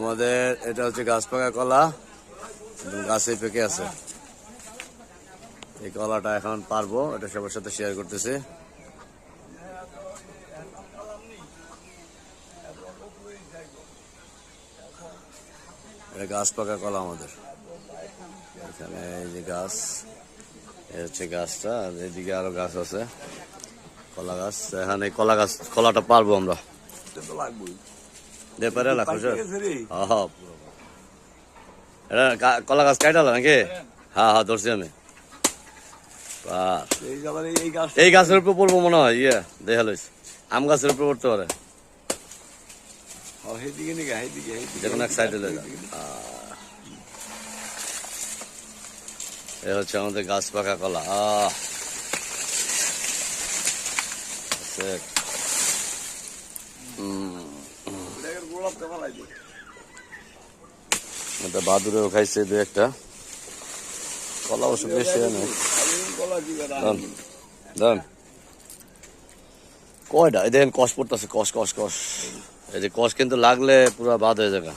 আমাদের এটা হচ্ছে গাছ পাকা কলা, গাছে পেকে আছে। এই কলাটা এখন পারবো, এটা সবার সাথে শেয়ার করতেছি। এটা গাছ পাকা কলা আমাদের এখানে। এই যে গাছ, এই হচ্ছে গাছটা, আর এদিকে আরো গাছ আছে, কলা গাছ। এখানে কলা গাছ, কলাটা পারবো আমরা। পারে কলা গাছ কাটালো নাকি? হ্যাঁ হ্যাঁ, ধরছি আমি। এই গাছের উপর পড়বো মনে হয়, দেখা লইছে আম গাছের উপর পড়তে পারে। দেখুন এক সাইডে এ হচ্ছে আমাদের গাছ পাকা কলা। বাদুরেও খাইছে দু একটা কলা, অবশ্য বেশি নেই। কয়টা এই দেখেন কষ পড়তেছে, কষ কষ কষ। এই যে কষ কিন্তু লাগলে পুরো বাদ হয়ে যাবে।